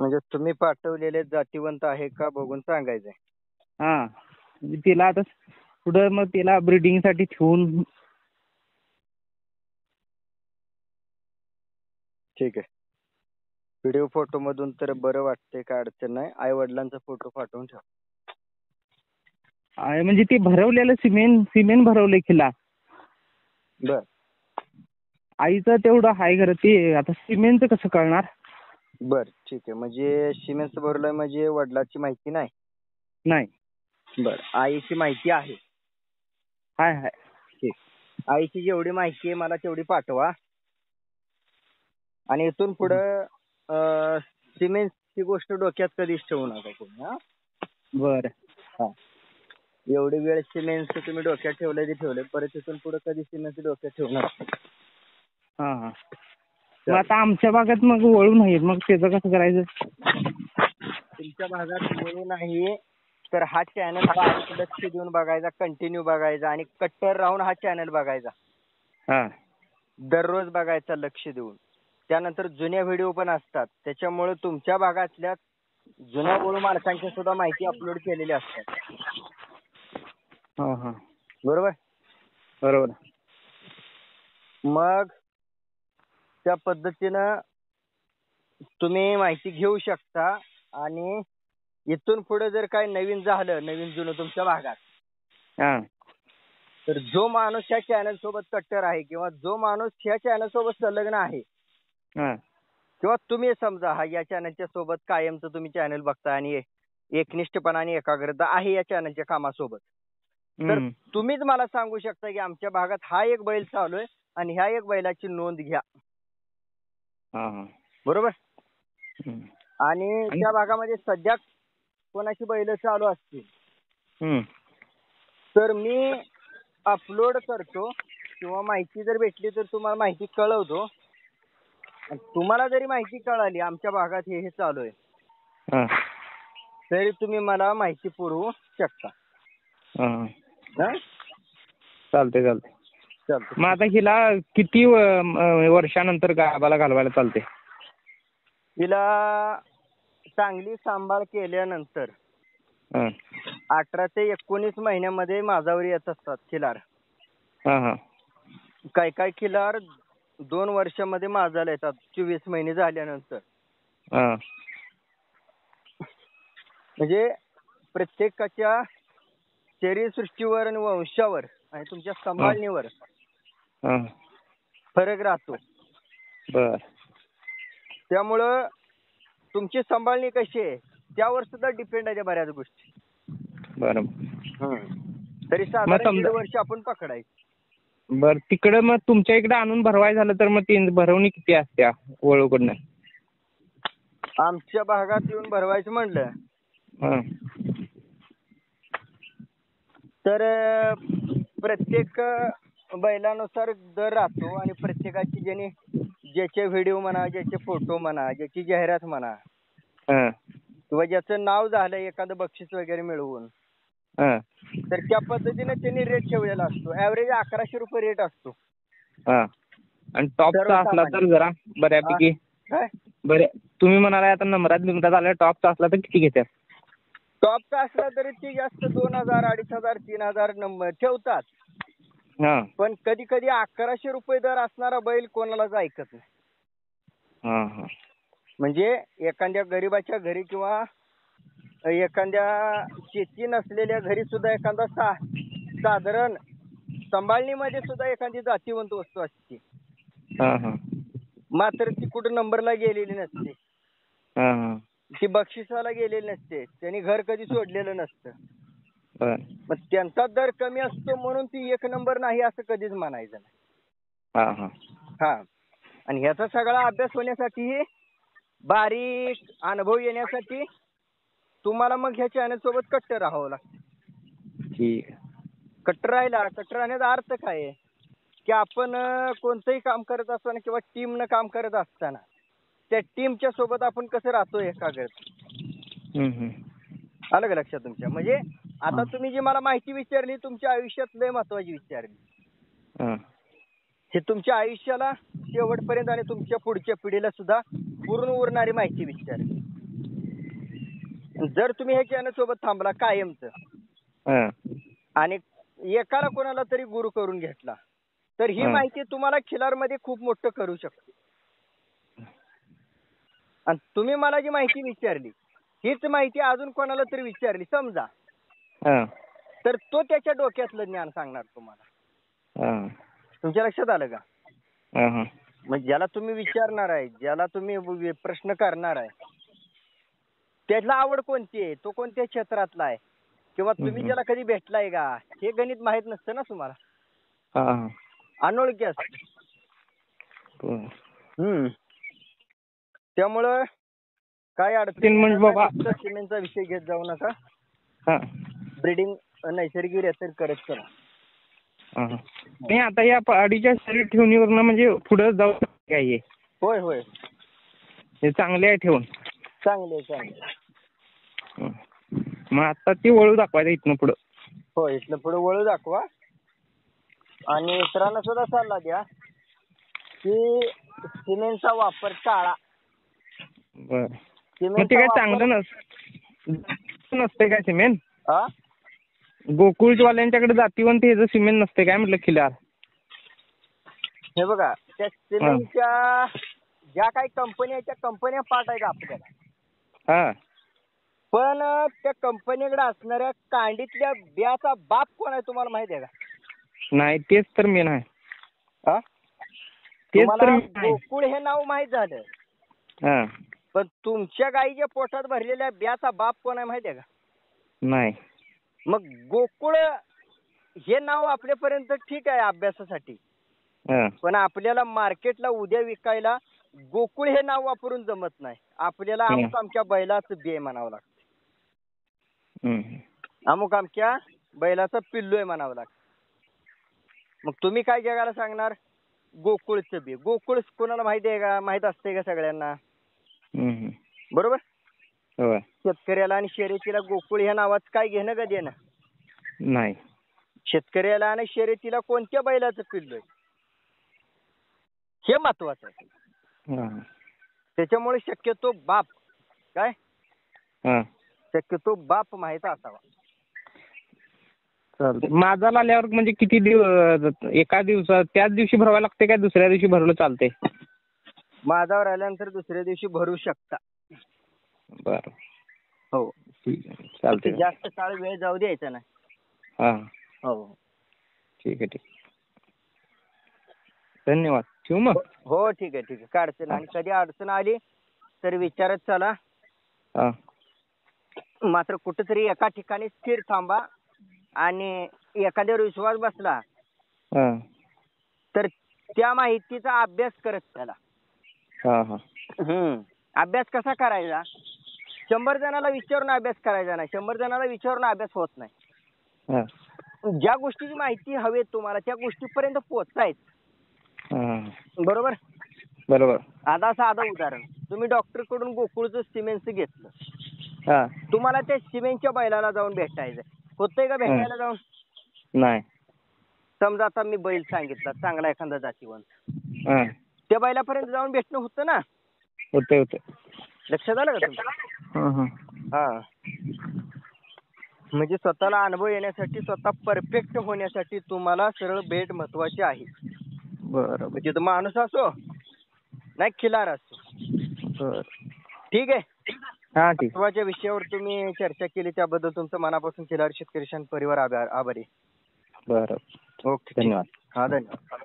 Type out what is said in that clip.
म्हणजे तुम्ही पाठवलेले जातीवंत आहे का बघून सांगायचंय. हा म्हणजे तिला आता पुढं मग तिला ब्रीडिंगसाठी ठेवून. ठीक आहे. व्हिडिओ फोटो मधून तर बरं वाटतंय, काय अडचण नाही. आई वडिलांचा फोटो पाठवून ठेवा. आहे म्हणजे ते भरवलेलं सिमेंट भरवलंय खिला. बर आईचं तेवढं आहे खरं, ते आता सिमेंटचं कसं कळणार. बर ठीक आहे. म्हणजे सिमेंट भरलंय म्हणजे वडिलांची माहिती नाही. नाही. बर आईची माहिती आहे. हाय. ठीक. आईची जेवढी माहिती आहे मला तेवढी पाठवा. आणि इथून पुढं सिमेंटची गोष्ट डोक्यात कधीच ठेवू नका तुम्ही. हा बरं. हा. एवढी वेळ सिमेंटचं तुम्ही डोक्यात ठेवलंय ते ठेवलंय, परत इथून पुढे कधी सिमेंट डोक्यात ठेवणार. हा. मग आता आमच्या भागात मग वळू नाहीत, मग त्याचं कसं करायचं. तुमच्या भागात वळू नाही तर हा चॅनल बारीक लक्ष देऊन बघायचा, कंटिन्यू बघायचा आणि कट्टर राहून हा चॅनल बघायचा. हा. दररोज बघायचा लक्ष देऊन. त्यानंतर जुन्या व्हिडिओ पण असतात, त्याच्यामुळे तुमच्या भागातल्या जुन्या वळू मालकांची सुद्धा माहिती अपलोड केलेली असतात. हा. बरोबर. मग त्या पद्धतीनं तुम्ही माहिती घेऊ शकता. आणि इथून पुढे जर काय नवीन झालं, नवीन जुनं तुमच्या भागात, तर जो माणूस ह्या चॅनल सोबत कट्टर आहे किंवा जो माणूस ह्या चॅनल सोबत संलग्न आहे, किंवा तुम्ही समजा हा या चॅनलच्या सोबत कायमचं तुम्ही चॅनल बघता आणि एकनिष्ठपणा आणि एकाग्रता आहे या चॅनलच्या कामासोबत, तर तुम्हीच मला सांगू शकता की आमच्या भागात हा एक बैल चालू आहे आणि ह्या एक बैलाची नोंद घ्या. बरोबर. आणि त्या भागामध्ये सध्या कोणाची बैल चालू असतील तर मी अपलोड करतो किंवा माहिती जर भेटली तर तुम्हाला माहिती कळवतो. तुम्हाला जरी माहिती कळाली आमच्या भागात हे चालू आहे, तरी तुम्ही मला माहिती पुरवू शकता. चालते. मग आता हिला किती वर्षानंतर गावाला घालवायला चालते. हिला चांगली सांभाळ केल्यानंतर 18 ते 19 महिन्यामध्ये माझावर येत असतात खिलार. काय खिलार 2 वर्षामध्ये माझाला येतात 24 महिने झाल्यानंतर. म्हणजे प्रत्येकाच्या शरीरसृष्टीवर आणि वंशावर आणि तुमच्या सांभाळणीवर फरक राहतो. त्यामुळं तुमची सांभाळणी कशी आहे त्यावर सुद्धा डिपेंड आहे बऱ्याच गोष्टी. बरोबर. तरी साधारण 1.5 वर्ष आपण पकडायचं. बर तिकडे मग तुमच्या इकडे आणून भरवाय झालं तर मग ती भरवणी किती असत्या वळूकडनं. आमच्या भागात येऊन भरवायचं म्हणलं तर प्रत्येक बैलानुसार दर राहतो आणि प्रत्येकाची ज्याचे व्हिडिओ म्हणा, ज्याचे फोटो म्हणा, ज्याची जाहिरात म्हणा, किंवा ज्याचं नाव झालं एखादं बक्षीस वगैरे मिळवून, तर त्या पद्धतीने त्यांनी रेट ठेवलेला असतो. ऍव्हरेज 1100 रुपये रेट असतो. आणि टॉपचा असला तर जरा बऱ्यापैकी बरे तुम्ही म्हणाला आता नंबरात आल्या टॉपचा असला तर किती घेतात. टॉपचा असला तरी ती जास्त 2000, 2500, 3000 नंबर ठेवतात. पण कधी 1100 रुपये दर असणारा बैल कोणालाच ऐकत नाही. म्हणजे एखाद्या गरीबाच्या घरी किंवा एखाद्या शेती नसलेल्या घरी सुद्धा एखादा साधारण सांभाळणीमध्ये सुद्धा एखादी जातीवंत वस्तू असते. मात्र ती कुठं नंबरला गेलेली नसते, ती बक्षिसाला गेलेली नसते, त्यांनी घर कधी सोडलेलं नसतं. मग त्यांचा दर कमी असतो म्हणून ती 1 नंबर नाही असं कधीच म्हणायचं नाही. आणि ह्याचा सगळा अभ्यास होण्यासाठी, बारीक अनुभव येण्यासाठी तुम्हाला मग ह्या चॅनल सोबत कट्टर राहावं लागतं. कट्टर राहण्याचा अर्थ काय आहे की आपण कोणतंही काम करत असताना किंवा टीमनं काम करत असताना त्या टीमच्या सोबत आपण कसं राहतो एकाग्र. आलं का लक्षात तुमच्या. म्हणजे आता तुम्ही जी मला माहिती विचारली तुमच्या आयुष्यात लय महत्वाची विचारली. हे तुमच्या आयुष्याला शेवटपर्यंत आणि तुमच्या पुढच्या पिढीला सुद्धा पूर्ण उरणारी माहिती विचारली. जर तुम्ही ह्या चॅनल सोबत थांबला कायमच हा. आणि एकाला कोणाला तरी गुरु करून घेतला तर ही हा. माहिती तुम्हाला खिलारमध्ये खूप मोठं करू शकते. आणि तुम्ही मला जी माहिती विचारली हीच माहिती अजून कोणाला तरी विचारली समजा हा. तर तो त्याच्या डोक्यातलं ज्ञान सांगणार तुम्हाला. हा. तुमच्या लक्षात आलं का? हा. हा. मग ज्याला तुम्ही विचारणार आहे, ज्याला तुम्ही प्रश्न करणार आहे, त्याला आवड कोणती आहे, तो कोणत्या क्षेत्रातला आहे, किंवा तुम्ही ज्याला कधी भेटलाय का, हे गणित माहित नसतं ना तुम्हाला. हा. अनोळखी असत. त्यामुळं काय अडचण म्हणजे बाबा सिमेंटचा विषय घेत जाऊ नका. हा. ब्रीडिंग नैसर्गिक करत चला. नाही आता या अडीच्या शरीर ठेवणीवरनं म्हणजे पुढे जाऊ शकते काय? होय होय, हे चांगले आहे ठेवून. चांगले. मग आता ती वळू दाखवायचं इथनं पुढं. हो, इथनं पुढे वळू दाखवा आणि इतरांना सुद्धा सल्ला द्या की सिमेंटचा वापर टाळा. बर, मग ते काय चांगलं नसते काय सिमेंट? गोकुळवाल्यांच्याकडे जातीवंत ह्याचं सिमेंट नसते काय म्हटलं खिलार? हे बघा, त्या सिमेंटच्या ज्या काही कंपन्या आहेत त्या कंपन्या पाठ आहेत आपल्याला. हा. पण त्या कंपनीकडे असणाऱ्या कांडीतल्या बियाचा बाप कोण आहे तुम्हाला माहिती आहे का? नाही, तेच तर मेन आहे. तुम्हाला गोकुळ हे नाव माहित झालं, हा, पण तुमच्या गाईच्या पोटात भरलेल्या बियाचा बाप कोण आहे माहिती आहे का? नाही. मग गोकुळ हे नाव आपल्यापर्यंत ठीक आहे अभ्यासासाठी, पण आपल्याला मार्केटला उद्या विकायला गोकुळ हे नाव वापरून जमत नाही. आपल्याला अमुक आमच्या बैलाचं बी म्हणावं लागतं, अमुक आमच्या बैलाचं पिल्लू आहे म्हणावं लागतं. मग तुम्ही काय जगाला सांगणार? गोकुळचं बी. गोकुळ कोणाला माहिती आहे का? माहित असते का सगळ्यांना? बरोबर. शेतकऱ्याला आणि शर्यतीला गोकुळ ह्या नावाचं काय घेणं का देणं नाही. शेतकऱ्याला आणि शर्यतीला कोणत्या बैलाचं पिल्लू आहे हे महत्वाचं आहे. त्याच्यामुळे शक्यतो बाप काय, शक्यतो बाप माहित असावा. माझा आल्यावर म्हणजे किती दिवस, एका दिवसात त्याच दिवशी भरावं लागते काय दुसऱ्या दिवशी भरलं चालते? माझावर आल्यानंतर दुसऱ्या दिवशी भरू शकता. बर, हो, चालते. जास्त काळ वेळ जाऊ द्यायचा नाही. हा, हो, ठीक आहे. धन्यवाद. ठेवू मग? हो, ठीक आहे. काढते ना. आणि कधी अडचण आली तर विचारत चला. मात्र कुठेतरी एका ठिकाणी स्थिर थांबा आणि एखाद्यावर विश्वास बसला तर त्या माहितीचा अभ्यास करत चला. अभ्यास कसा करायचा? 100 जणाला विचारून अभ्यास करायचा नाही, 100 जणाला विचारून अभ्यास होत नाही. ज्या गोष्टीची माहिती हवी तुम्हाला त्या गोष्टीपर्यंत पोहोचायचं. बरोबर. आता साधं उदाहरण, तुम्ही डॉक्टर कडून गोकुळचं सिमेंटचं घेतलं, तुम्हाला त्या सिमेंटच्या बैलाला जाऊन भेटायचं होतंय का? भेटायला जाऊन नाही. समजा आता मी बैल सांगितला चांगला एखादा जातीवंत, त्या बैलापर्यंत जाऊन भेटणं होतं ना? होते. लक्षात आलं का तुमचं? म्हणजे स्वतःला अनुभव येण्यासाठी, स्वतः परफेक्ट होण्यासाठी तुम्हाला सरळ भेट महत्वाची आहे. बरोबर. म्हणजे तो माणूस असो नाही खिलार असो. ठीक आहे. महत्वाच्या विषयावर तुम्ही चर्चा केली त्याबद्दल तुमचं मनापासून खिलार शेतकरी परिवार आभारी. बरं, ओके, धन्यवाद. धन्यवाद.